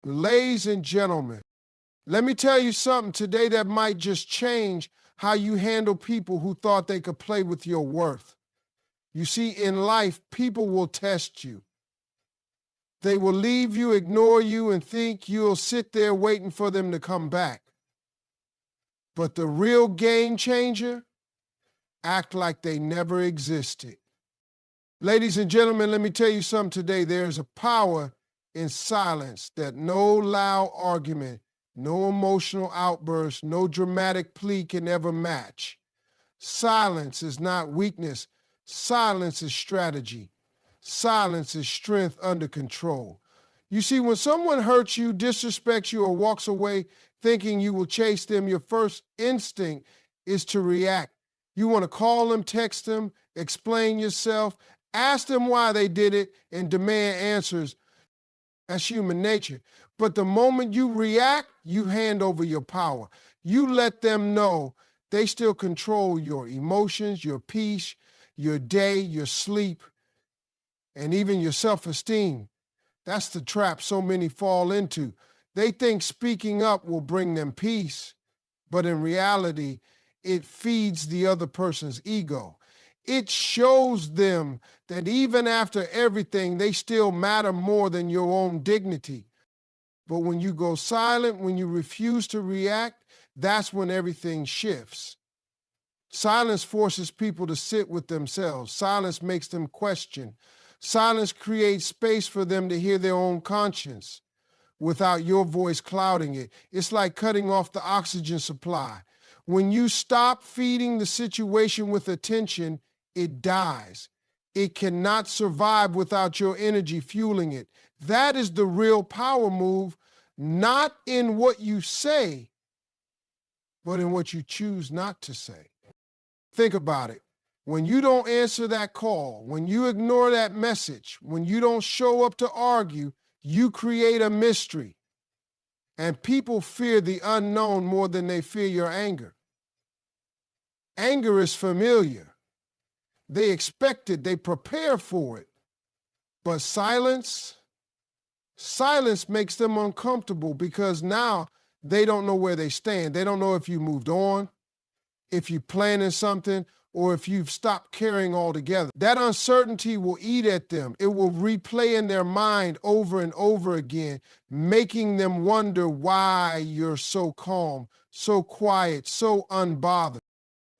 Ladies and gentlemen, let me tell you something today that might just change how you handle people who thought they could play with your worth. You see, in life, people will test you. They will leave you, ignore you, and think you'll sit there waiting for them to come back. But the real game changer, act like they never existed. Ladies and gentlemen, let me tell you something today. There's a power in silence that no loud argument, no emotional outburst, no dramatic plea can ever match. Silence is not weakness. Silence is strategy. Silence is strength under control. You see, when someone hurts you, disrespects you, or walks away thinking you will chase them, your first instinct is to react. You want to call them, text them, explain yourself, ask them why they did it, and demand answers. That's human nature. But the moment you react, you hand over your power. You let them know they still control your emotions, your peace, your day, your sleep, and even your self-esteem. That's the trap so many fall into. They think speaking up will bring them peace, but in reality, it feeds the other person's ego. It shows them that even after everything, they still matter more than your own dignity. But when you go silent, when you refuse to react, that's when everything shifts. Silence forces people to sit with themselves. Silence makes them question. Silence creates space for them to hear their own conscience without your voice clouding it. It's like cutting off the oxygen supply. When you stop feeding the situation with attention, it dies. It cannot survive without your energy fueling it. That is the real power move, not in what you say, but in what you choose not to say. Think about it. When you don't answer that call, when you ignore that message, when you don't show up to argue, you create a mystery. And people fear the unknown more than they fear your anger. Anger is familiar. They expect it, they prepare for it. But silence makes them uncomfortable because now they don't know where they stand. They don't know if you moved on, if you're planning something, or if you've stopped caring altogether. That uncertainty will eat at them. It will replay in their mind over and over again, making them wonder why you're so calm, so quiet, so unbothered.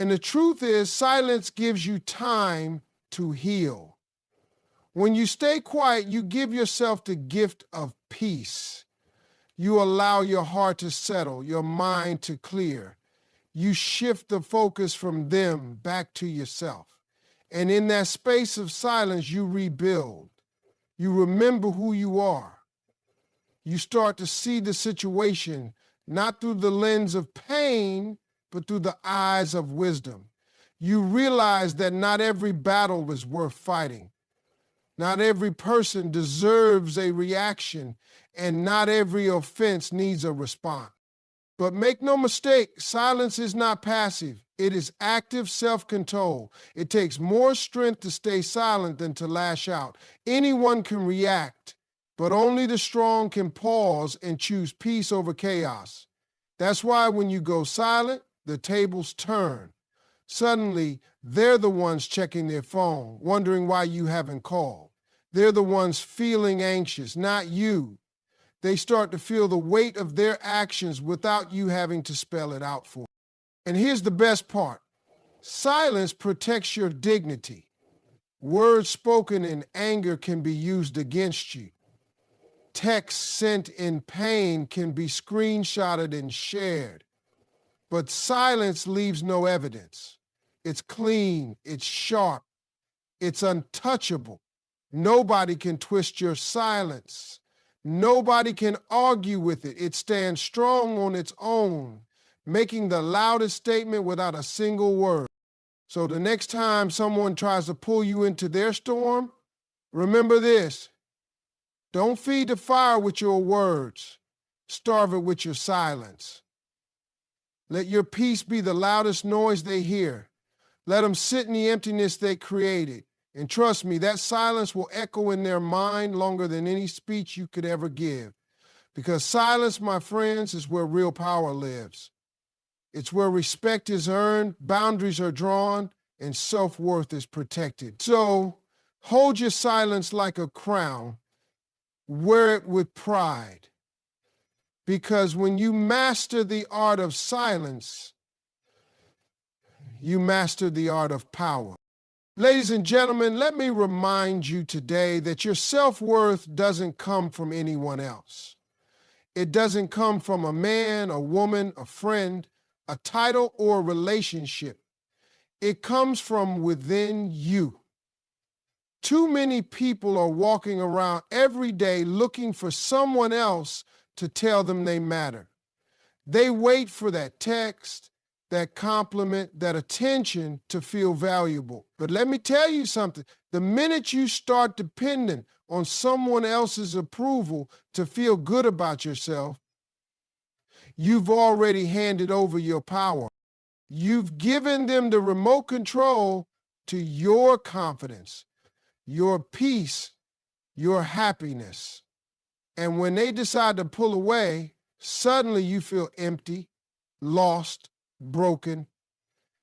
And the truth is, silence gives you time to heal. When you stay quiet, you give yourself the gift of peace. You allow your heart to settle, your mind to clear. You shift the focus from them back to yourself. And in that space of silence, you rebuild. You remember who you are. You start to see the situation not through the lens of pain, but through the eyes of wisdom. You realize that not every battle is worth fighting. Not every person deserves a reaction, and not every offense needs a response. But make no mistake, silence is not passive. It is active self-control. It takes more strength to stay silent than to lash out. Anyone can react, but only the strong can pause and choose peace over chaos. That's why when you go silent, the tables turn. Suddenly, they're the ones checking their phone, wondering why you haven't called. They're the ones feeling anxious, not you. They start to feel the weight of their actions without you having to spell it out for them. And here's the best part. Silence protects your dignity. Words spoken in anger can be used against you. Text sent in pain can be screenshotted and shared. But silence leaves no evidence. It's clean, it's sharp, it's untouchable. Nobody can twist your silence. Nobody can argue with it. It stands strong on its own, making the loudest statement without a single word. So the next time someone tries to pull you into their storm, remember this. Don't feed the fire with your words. Starve it with your silence. Let your peace be the loudest noise they hear. Let them sit in the emptiness they created. And trust me, that silence will echo in their mind longer than any speech you could ever give. Because silence, my friends, is where real power lives. It's where respect is earned, boundaries are drawn, and self-worth is protected. So hold your silence like a crown, wear it with pride. Because when you master the art of silence, you master the art of power. Ladies and gentlemen, let me remind you today that your self-worth doesn't come from anyone else. It doesn't come from a man, a woman, a friend, a title, or a relationship. It comes from within you. Too many people are walking around every day looking for someone else to tell them they matter. They wait for that text, that compliment, that attention to feel valuable. But let me tell you something. The minute you start depending on someone else's approval to feel good about yourself, you've already handed over your power. You've given them the remote control to your confidence, your peace, your happiness. And when they decide to pull away, suddenly you feel empty, lost, broken.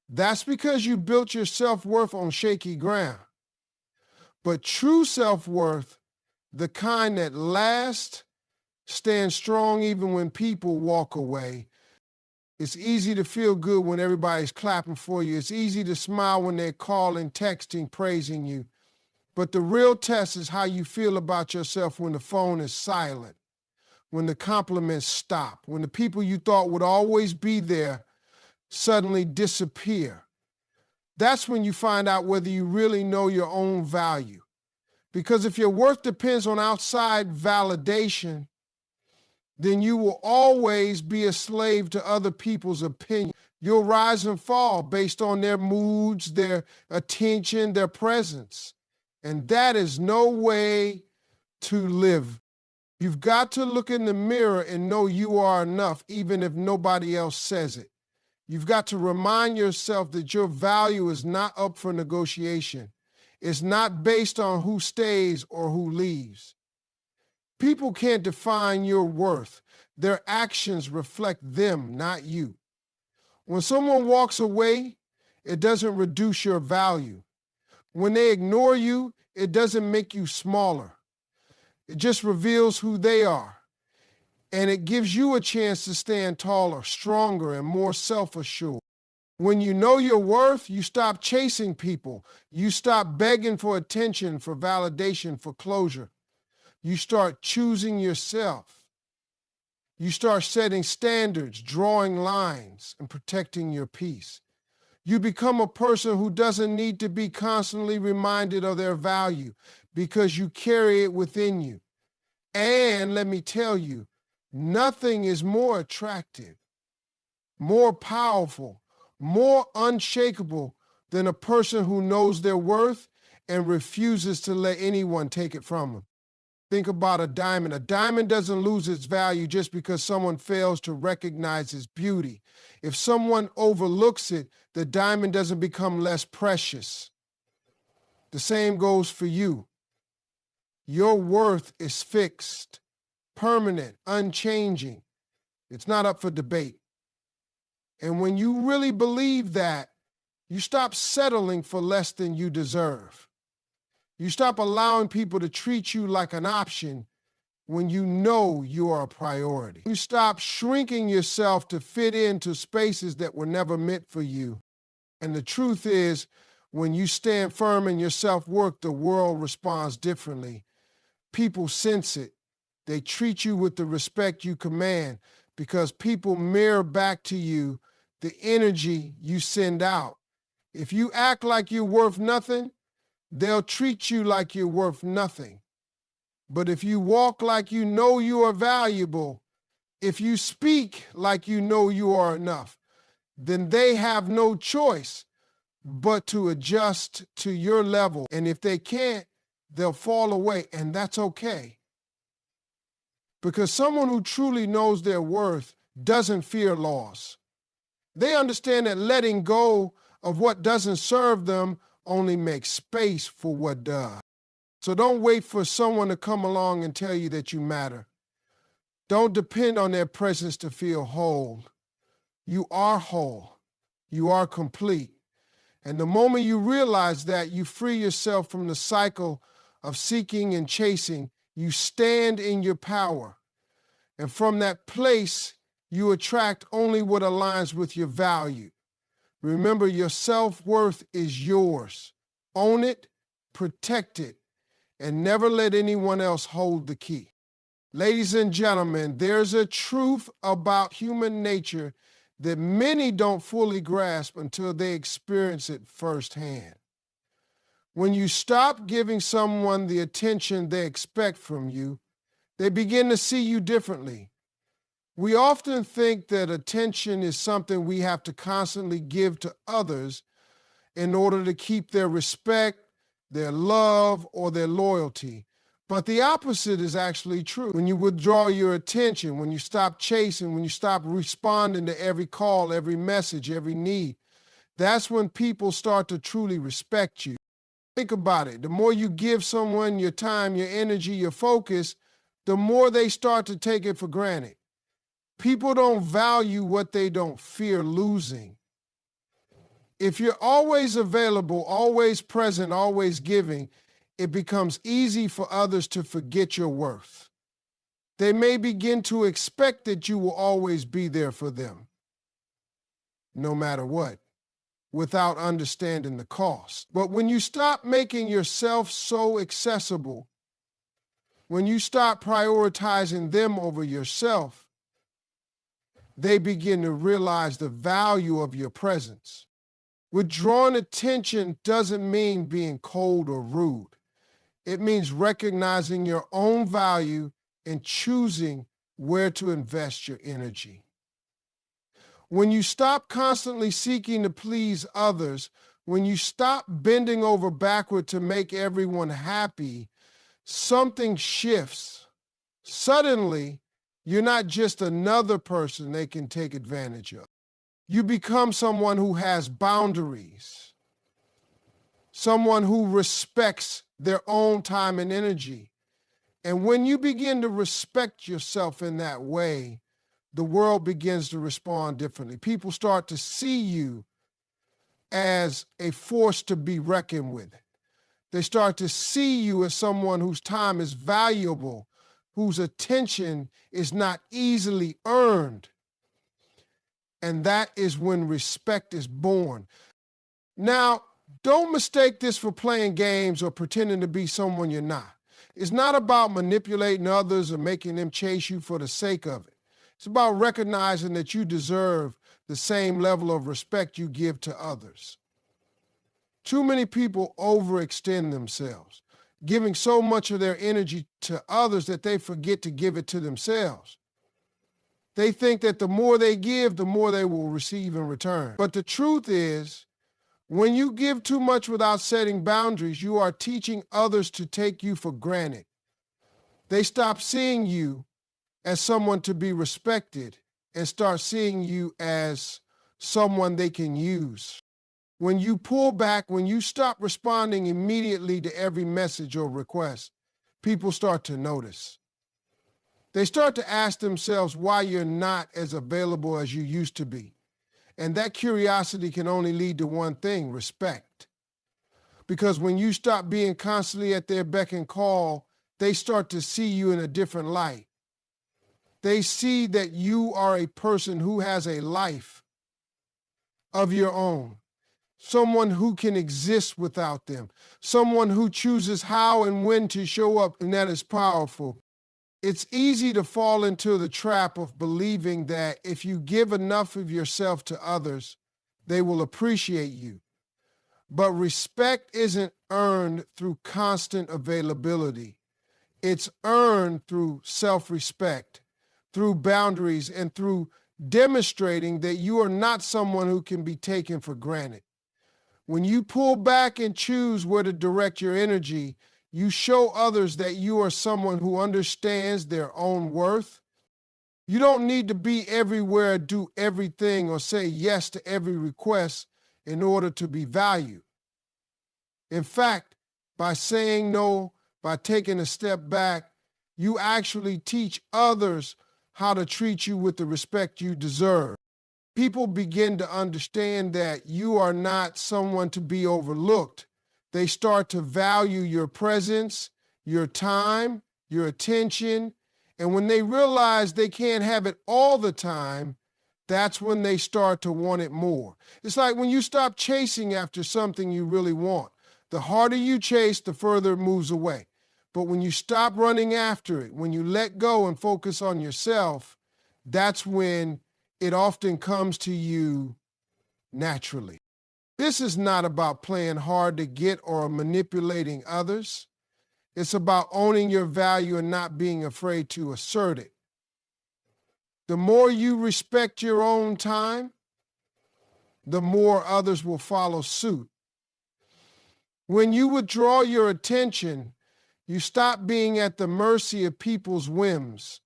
That's because you built your self-worth on shaky ground. But true self-worth, the kind that lasts, stands strong even when people walk away. It's easy to feel good when everybody's clapping for you. It's easy to smile when they're calling, texting, praising you. But the real test is how you feel about yourself when the phone is silent, when the compliments stop, when the people you thought would always be there suddenly disappear. That's when you find out whether you really know your own value. Because if your worth depends on outside validation, then you will always be a slave to other people's opinion. You'll rise and fall based on their moods, their attention, their presence. And that is no way to live. You've got to look in the mirror and know you are enough, even if nobody else says it. You've got to remind yourself that your value is not up for negotiation. It's not based on who stays or who leaves. People can't define your worth. Their actions reflect them, not you. When someone walks away, it doesn't reduce your value. When they ignore you, it doesn't make you smaller. It just reveals who they are. And it gives you a chance to stand taller, stronger, and more self-assured. When you know your worth, you stop chasing people. You stop begging for attention, for validation, for closure. You start choosing yourself. You start setting standards, drawing lines, and protecting your peace. You become a person who doesn't need to be constantly reminded of their value because you carry it within you. And let me tell you, nothing is more attractive, more powerful, more unshakable than a person who knows their worth and refuses to let anyone take it from them. Think about a diamond. A diamond doesn't lose its value just because someone fails to recognize its beauty. If someone overlooks it, the diamond doesn't become less precious. The same goes for you. Your worth is fixed, permanent, unchanging. It's not up for debate. And when you really believe that, you stop settling for less than you deserve. You stop allowing people to treat you like an option when you know you are a priority. You stop shrinking yourself to fit into spaces that were never meant for you. And the truth is, when you stand firm in your self-worth, the world responds differently. People sense it. They treat you with the respect you command because people mirror back to you the energy you send out. If you act like you're worth nothing, they'll treat you like you're worth nothing. But if you walk like you know you are valuable, if you speak like you know you are enough, then they have no choice but to adjust to your level. And if they can't, they'll fall away, and that's okay. Because someone who truly knows their worth doesn't fear loss. They understand that letting go of what doesn't serve them only makes space for what does. So don't wait for someone to come along and tell you that you matter. Don't depend on their presence to feel whole. You are whole. You are complete. And the moment you realize that, you free yourself from the cycle of seeking and chasing. You stand in your power. And from that place, you attract only what aligns with your value. Remember, your self-worth is yours. Own it, protect it, and never let anyone else hold the key. Ladies and gentlemen, there's a truth about human nature that many don't fully grasp until they experience it firsthand. When you stop giving someone the attention they expect from you, they begin to see you differently. We often think that attention is something we have to constantly give to others in order to keep their respect, their love, or their loyalty. But the opposite is actually true. When you withdraw your attention, when you stop chasing, when you stop responding to every call, every message, every need, that's when people start to truly respect you. Think about it. The more you give someone your time, your energy, your focus, the more they start to take it for granted. People don't value what they don't fear losing. If you're always available, always present, always giving, it becomes easy for others to forget your worth. They may begin to expect that you will always be there for them, no matter what, without understanding the cost. But when you stop making yourself so accessible, when you stop prioritizing them over yourself, they begin to realize the value of your presence. Withdrawing attention doesn't mean being cold or rude. It means recognizing your own value and choosing where to invest your energy. When you stop constantly seeking to please others, when you stop bending over backward to make everyone happy, something shifts. Suddenly, you're not just another person they can take advantage of. You become someone who has boundaries, someone who respects their own time and energy. And when you begin to respect yourself in that way, the world begins to respond differently. People start to see you as a force to be reckoned with. They start to see you as someone whose time is valuable, whose attention is not easily earned. And that is when respect is born. Now, don't mistake this for playing games or pretending to be someone you're not. It's not about manipulating others or making them chase you for the sake of it. It's about recognizing that you deserve the same level of respect you give to others. Too many people overextend themselves, giving so much of their energy to others that they forget to give it to themselves. They think that the more they give, the more they will receive in return. But the truth is, when you give too much without setting boundaries, you are teaching others to take you for granted. They stop seeing you as someone to be respected and start seeing you as someone they can use. When you pull back, when you stop responding immediately to every message or request, people start to notice. They start to ask themselves why you're not as available as you used to be. And that curiosity can only lead to one thing: respect. Because when you stop being constantly at their beck and call, they start to see you in a different light. They see that you are a person who has a life of your own, someone who can exist without them, someone who chooses how and when to show up, and that is powerful. It's easy to fall into the trap of believing that if you give enough of yourself to others, they will appreciate you. But respect isn't earned through constant availability. It's earned through self-respect, through boundaries, and through demonstrating that you are not someone who can be taken for granted. When you pull back and choose where to direct your energy, you show others that you are someone who understands their own worth. You don't need to be everywhere, do everything, or say yes to every request in order to be valued. In fact, by saying no, by taking a step back, you actually teach others how to treat you with the respect you deserve. People begin to understand that you are not someone to be overlooked. They start to value your presence, your time, your attention, and when they realize they can't have it all the time, that's when they start to want it more. It's like when you stop chasing after something you really want. The harder you chase, the further it moves away. But when you stop running after it, when you let go and focus on yourself, that's when it often comes to you naturally. This is not about playing hard to get or manipulating others. It's about owning your value and not being afraid to assert it. The more you respect your own time, the more others will follow suit. When you withdraw your attention, you stop being at the mercy of people's whims.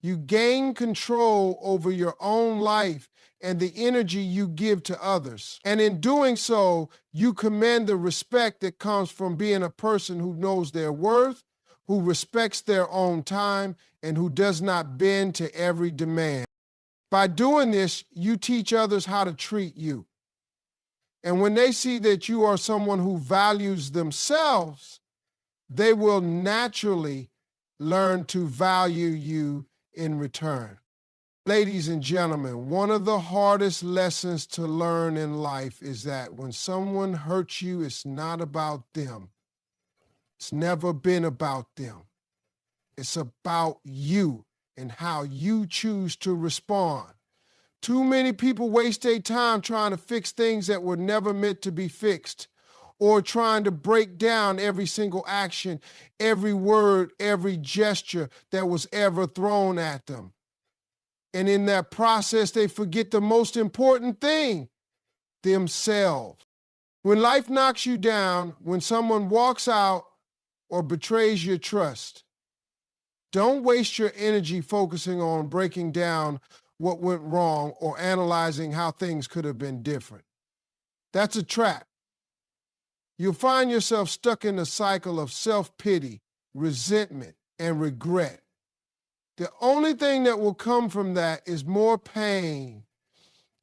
You gain control over your own life and the energy you give to others. And in doing so, you command the respect that comes from being a person who knows their worth, who respects their own time, and who does not bend to every demand. By doing this, you teach others how to treat you. And when they see that you are someone who values themselves, they will naturally learn to value you in return. Ladies and gentlemen, one of the hardest lessons to learn in life is that when someone hurts you, it's not about them. It's never been about them. It's about you and how you choose to respond. Too many people waste their time trying to fix things that were never meant to be fixed, or trying to break down every single action, every word, every gesture that was ever thrown at them. And in that process, they forget the most important thing, themselves. When life knocks you down, when someone walks out or betrays your trust, don't waste your energy focusing on breaking down what went wrong or analyzing how things could have been different. That's a trap. You'll find yourself stuck in a cycle of self-pity, resentment, and regret. The only thing that will come from that is more pain.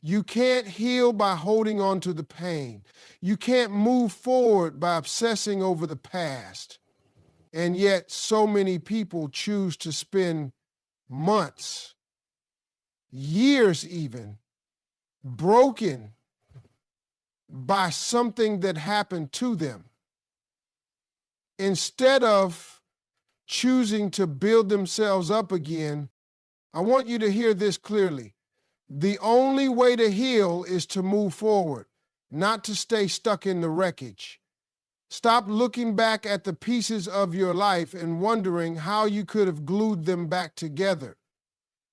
You can't heal by holding on to the pain. You can't move forward by obsessing over the past. And yet, so many people choose to spend months, years even, broken by something that happened to them, instead of choosing to build themselves up again. I want you to hear this clearly. The only way to heal is to move forward, not to stay stuck in the wreckage. Stop looking back at the pieces of your life and wondering how you could have glued them back together.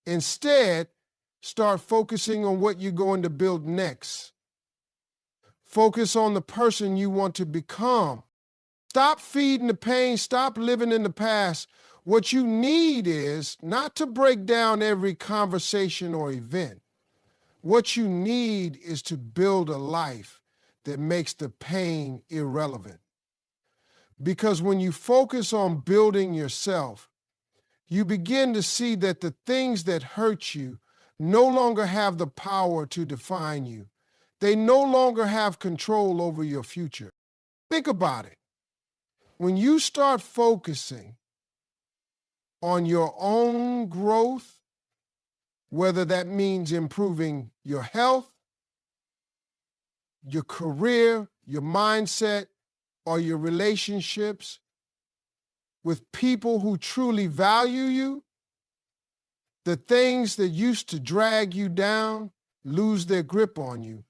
Instead, start focusing on what you're going to build next. Focus on the person you want to become. Stop feeding the pain. Stop living in the past. What you need is not to break down every conversation or event. What you need is to build a life that makes the pain irrelevant. Because when you focus on building yourself, you begin to see that the things that hurt you no longer have the power to define you. They no longer have control over your future. Think about it. When you start focusing on your own growth, whether that means improving your health, your career, your mindset, or your relationships with people who truly value you, the things that used to drag you down lose their grip on you.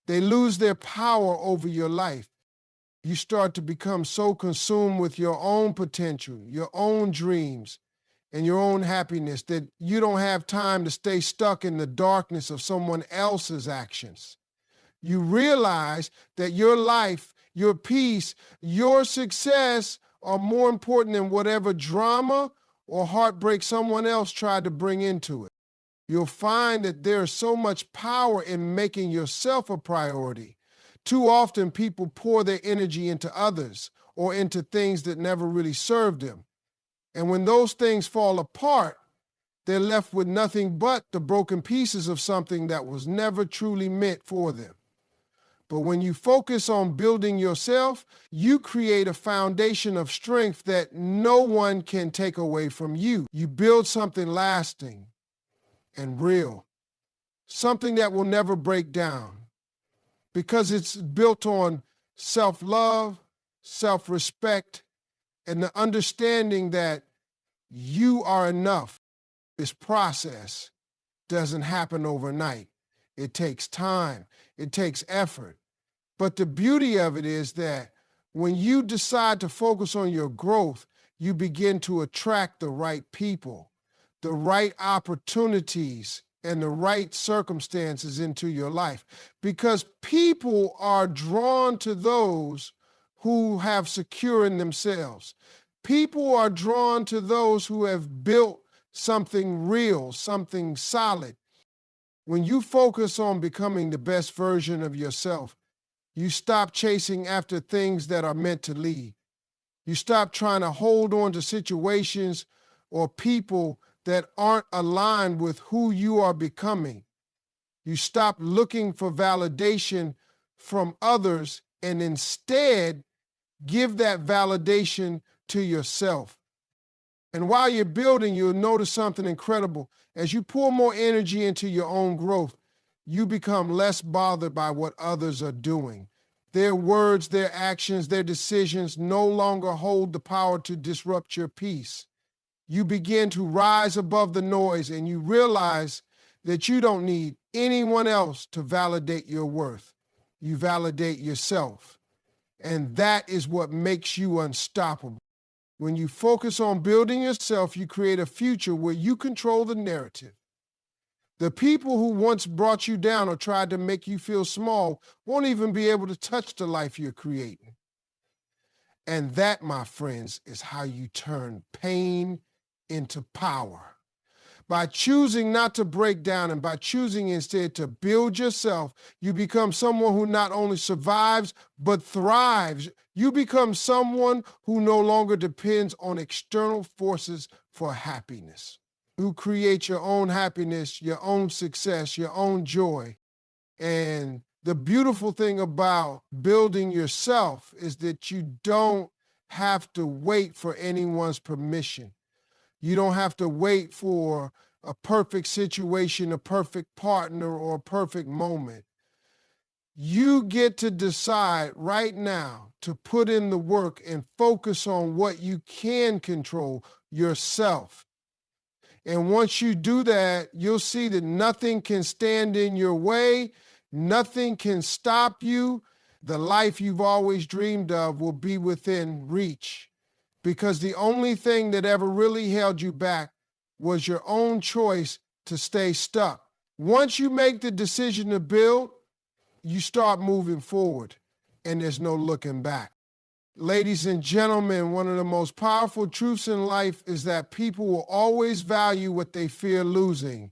They lose their power over your life. You start to become so consumed with your own potential, your own dreams, and your own happiness that you don't have time to stay stuck in the darkness of someone else's actions. You realize that your life, your peace, your success are more important than whatever drama or heartbreak someone else tried to bring into it. You'll find that there's so much power in making yourself a priority. Too often people pour their energy into others or into things that never really served them. And when those things fall apart, they're left with nothing but the broken pieces of something that was never truly meant for them. But when you focus on building yourself, you create a foundation of strength that no one can take away from you. You build something lasting and real, something that will never break down, because it's built on self-love, self-respect, and the understanding that you are enough. This process doesn't happen overnight. It takes time. It takes effort. But the beauty of it is that when you decide to focus on your growth, you begin to attract the right people, the right opportunities, and the right circumstances into your life. Because people are drawn to those who have secure in themselves. People are drawn to those who have built something real, something solid. When you focus on becoming the best version of yourself, you stop chasing after things that are meant to leave. You stop trying to hold on to situations or people that aren't aligned with who you are becoming. You stop looking for validation from others and instead give that validation to yourself. And while you're building, you'll notice something incredible. As you pour more energy into your own growth, you become less bothered by what others are doing. Their words, their actions, their decisions no longer hold the power to disrupt your peace. You begin to rise above the noise and you realize that you don't need anyone else to validate your worth. You validate yourself. And that is what makes you unstoppable. When you focus on building yourself, you create a future where you control the narrative. The people who once brought you down or tried to make you feel small won't even be able to touch the life you're creating. And that, my friends, is how you turn pain into power. By choosing not to break down and by choosing instead to build yourself, you become someone who not only survives, but thrives. You become someone who no longer depends on external forces for happiness. You create your own happiness, your own success, your own joy. And the beautiful thing about building yourself is that you don't have to wait for anyone's permission. You don't have to wait for a perfect situation, a perfect partner, or a perfect moment. You get to decide right now to put in the work and focus on what you can control, yourself. And once you do that, you'll see that nothing can stand in your way, nothing can stop you. The life you've always dreamed of will be within reach. Because the only thing that ever really held you back was your own choice to stay stuck. Once you make the decision to build, you start moving forward, and there's no looking back. Ladies and gentlemen, one of the most powerful truths in life is that people will always value what they fear losing.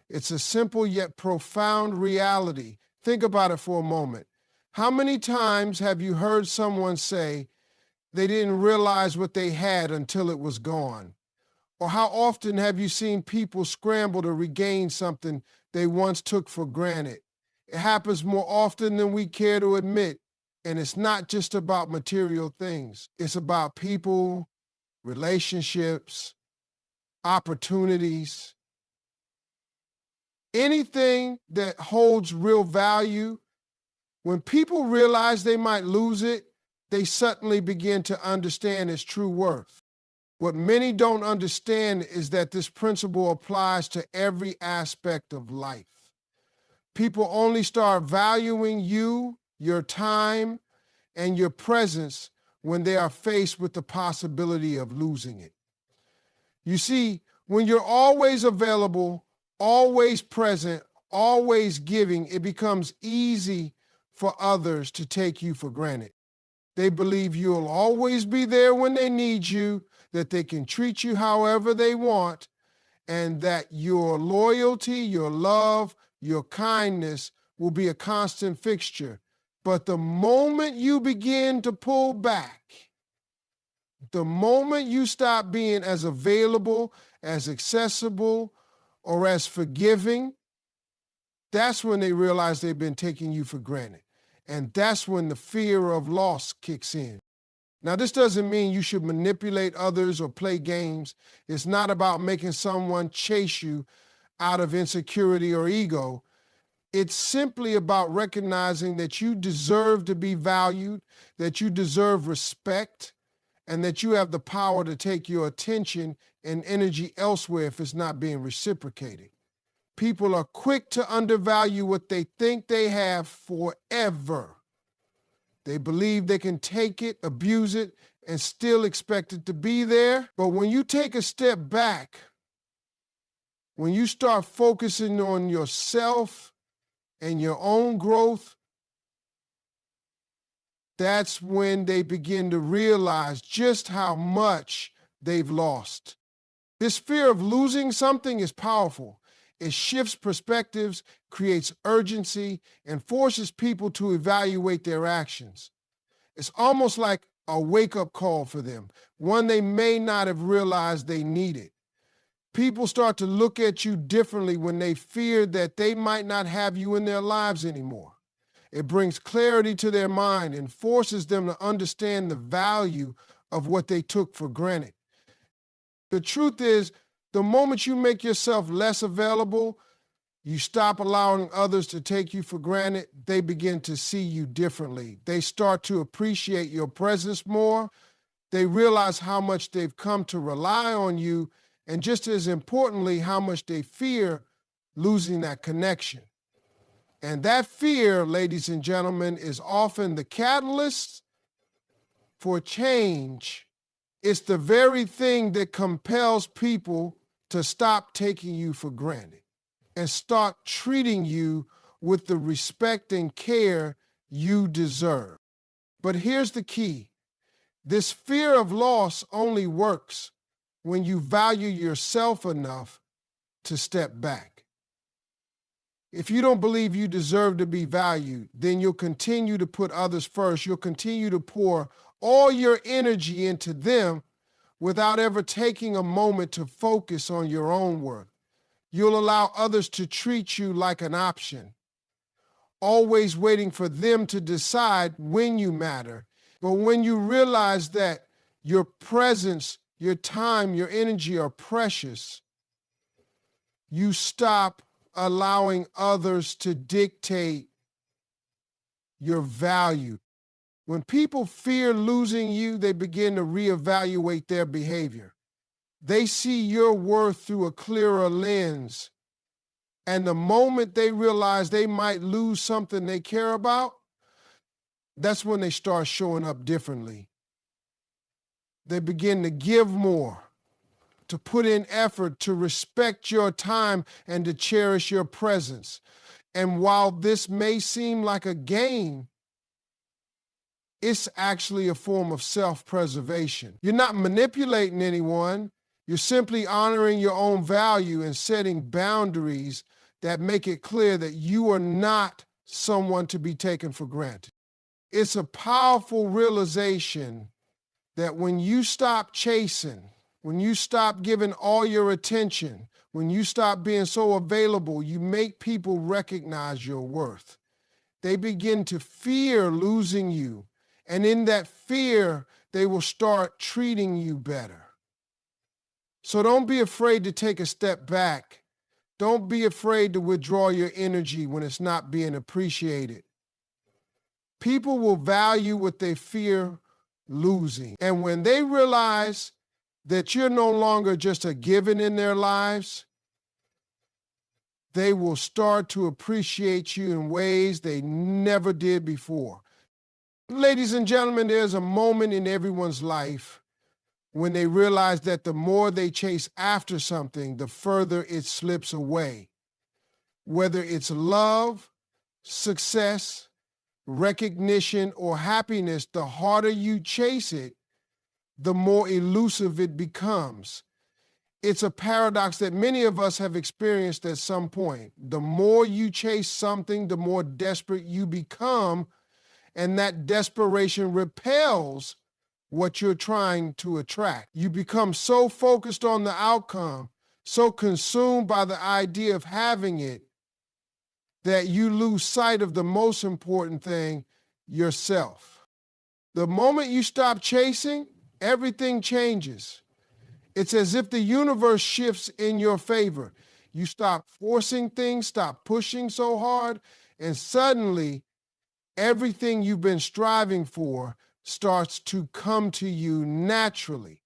It's a simple yet profound reality. Think about it for a moment. How many times have you heard someone say, they didn't realize what they had until it was gone? Or how often have you seen people scramble to regain something they once took for granted? It happens more often than we care to admit. And it's not just about material things. It's about people, relationships, opportunities. Anything that holds real value, when people realize they might lose it, they suddenly begin to understand its true worth. What many don't understand is that this principle applies to every aspect of life. People only start valuing you, your time, and your presence when they are faced with the possibility of losing it. You see, when you're always available, always present, always giving, it becomes easy for others to take you for granted. They believe you'll always be there when they need you, that they can treat you however they want, and that your loyalty, your love, your kindness will be a constant fixture. But the moment you begin to pull back, The moment you stop being as available, as accessible, or as forgiving, that's when they realize they've been taking you for granted. And that's when the fear of loss kicks in. Now, this doesn't mean you should manipulate others or play games. It's not about making someone chase you out of insecurity or ego. It's simply about recognizing that you deserve to be valued, that you deserve respect, and that you have the power to take your attention and energy elsewhere if it's not being reciprocated. People are quick to undervalue what they think they have forever. They believe they can take it, abuse it, and still expect it to be there. But when you take a step back, when you start focusing on yourself and your own growth, that's when they begin to realize just how much they've lost. This fear of losing something is powerful. It shifts perspectives, creates urgency, and forces people to evaluate their actions. It's almost like a wake-up call for them, one they may not have realized they needed. People start to look at you differently when they fear that they might not have you in their lives anymore. It brings clarity to their mind and forces them to understand the value of what they took for granted. The truth is, the moment you make yourself less available, you stop allowing others to take you for granted, they begin to see you differently. They start to appreciate your presence more. They realize how much they've come to rely on you, and just as importantly, how much they fear losing that connection. And that fear, ladies and gentlemen, is often the catalyst for change. It's the very thing that compels people to stop taking you for granted and start treating you with the respect and care you deserve. But here's the key. This fear of loss only works when you value yourself enough to step back. If you don't believe you deserve to be valued, then you'll continue to put others first. You'll continue to pour all your energy into them without ever taking a moment to focus on your own worth. You'll allow others to treat you like an option, always waiting for them to decide when you matter. But when you realize that your presence, your time, your energy are precious, you stop allowing others to dictate your value. When people fear losing you, they begin to reevaluate their behavior. They see your worth through a clearer lens. And the moment they realize they might lose something they care about, that's when they start showing up differently. They begin to give more, to put in effort, to respect your time, and to cherish your presence. And while this may seem like a game, it's actually a form of self-preservation. You're not manipulating anyone. You're simply honoring your own value and setting boundaries that make it clear that you are not someone to be taken for granted. It's a powerful realization that when you stop chasing, when you stop giving all your attention, when you stop being so available, you make people recognize your worth. They begin to fear losing you. And in that fear, they will start treating you better. So don't be afraid to take a step back. Don't be afraid to withdraw your energy when it's not being appreciated. People will value what they fear losing. And when they realize that you're no longer just a given in their lives, they will start to appreciate you in ways they never did before. Ladies and gentlemen, there's a moment in everyone's life when they realize that the more they chase after something, the further it slips away. Whether it's love, success, recognition, or happiness, the harder you chase it, the more elusive it becomes. It's a paradox that many of us have experienced at some point. The more you chase something, the more desperate you become, and that desperation repels what you're trying to attract. You become so focused on the outcome, so consumed by the idea of having it, that you lose sight of the most important thing, yourself. The moment you stop chasing, everything changes. It's as if the universe shifts in your favor. You stop forcing things, stop pushing so hard, and suddenly everything you've been striving for starts to come to you naturally.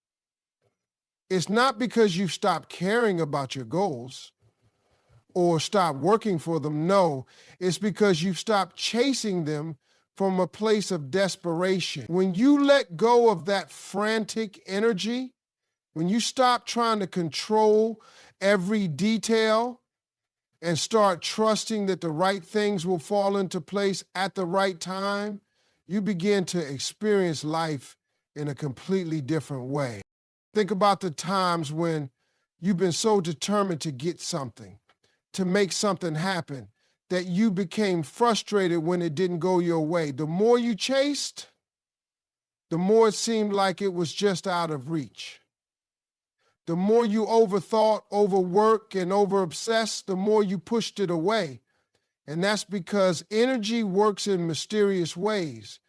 It's not because you've stopped caring about your goals or stopped working for them. No, it's because you've stopped chasing them from a place of desperation. When you let go of that frantic energy, when you stop trying to control every detail and start trusting that the right things will fall into place at the right time, you begin to experience life in a completely different way. Think about the times when you've been so determined to get something, to make something happen, that you became frustrated when it didn't go your way. The more you chased, the more it seemed like it was just out of reach. The more you overthought, overworked, and overobsessed, the more you pushed it away. And that's because energy works in mysterious ways.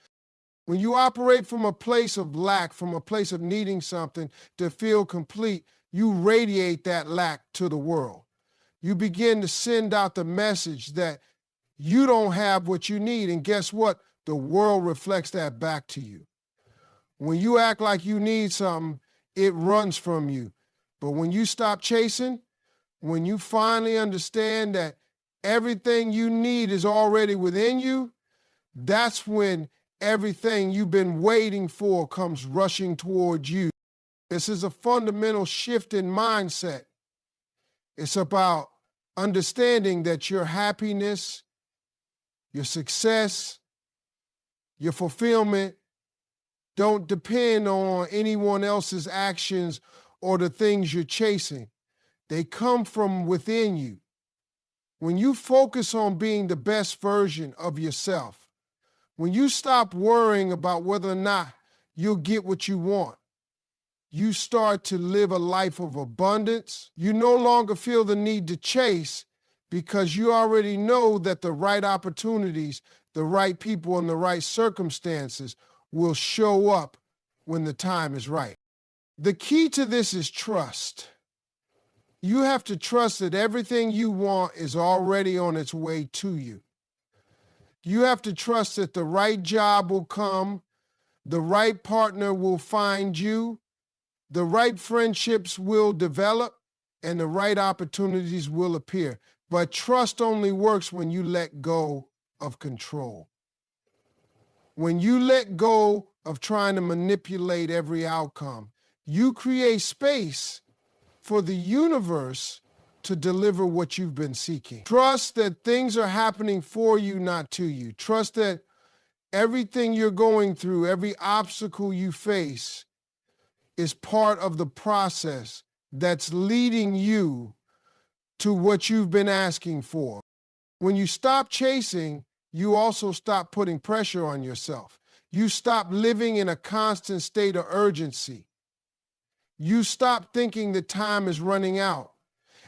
When you operate from a place of lack, from a place of needing something to feel complete, you radiate that lack to the world. You begin to send out the message that you don't have what you need. And guess what? The world reflects that back to you. When you act like you need something, it runs from you. But when you stop chasing, when you finally understand that everything you need is already within you, that's when everything you've been waiting for comes rushing towards you. This is a fundamental shift in mindset. It's about understanding that your happiness, your success, your fulfillment don't depend on anyone else's actions or the things you're chasing. They come from within you. When you focus on being the best version of yourself, when you stop worrying about whether or not you'll get what you want, you start to live a life of abundance. You no longer feel the need to chase because you already know that the right opportunities, the right people, and the right circumstances will show up when the time is right. The key to this is trust. You have to trust that everything you want is already on its way to you. You have to trust that the right job will come, the right partner will find you, the right friendships will develop, and the right opportunities will appear. But trust only works when you let go of control. When you let go of trying to manipulate every outcome, you create space for the universe to deliver what you've been seeking. Trust that things are happening for you, not to you. Trust that everything you're going through, every obstacle you face, is part of the process that's leading you to what you've been asking for. When you stop chasing, you also stop putting pressure on yourself. You stop living in a constant state of urgency. You stop thinking that time is running out.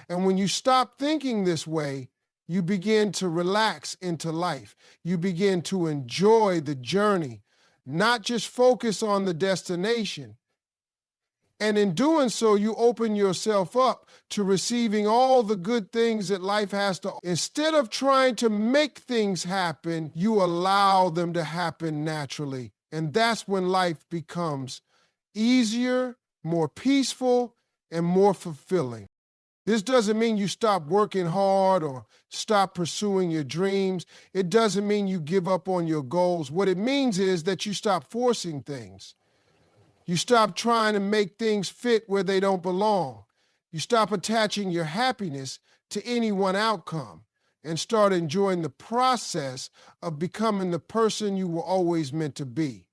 And when you stop thinking this way, you begin to relax into life. You begin to enjoy the journey, not just focus on the destination. And in doing so, you open yourself up to receiving all the good things that life has to. Instead of trying to make things happen, you allow them to happen naturally. And that's when life becomes easier, more peaceful, and more fulfilling. This doesn't mean you stop working hard or stop pursuing your dreams. It doesn't mean you give up on your goals. What it means is that you stop forcing things. You stop trying to make things fit where they don't belong. You stop attaching your happiness to any one outcome and start enjoying the process of becoming the person you were always meant to be.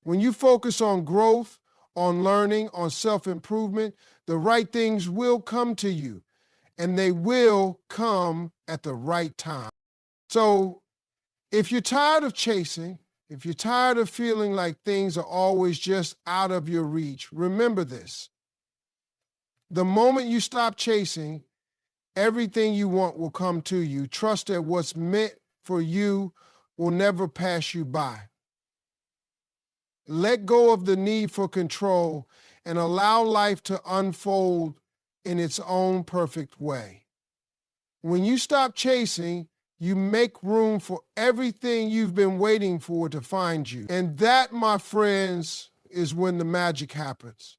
When you focus on growth, on learning, on self-improvement, the right things will come to you, and they will come at the right time. So if you're tired of chasing, If you're tired of feeling like things are always just out of your reach, remember this. The moment you stop chasing, everything you want will come to you. Trust that what's meant for you will never pass you by. Let go of the need for control and allow life to unfold in its own perfect way. When you stop chasing, you make room for everything you've been waiting for to find you. And that, my friends, is when the magic happens.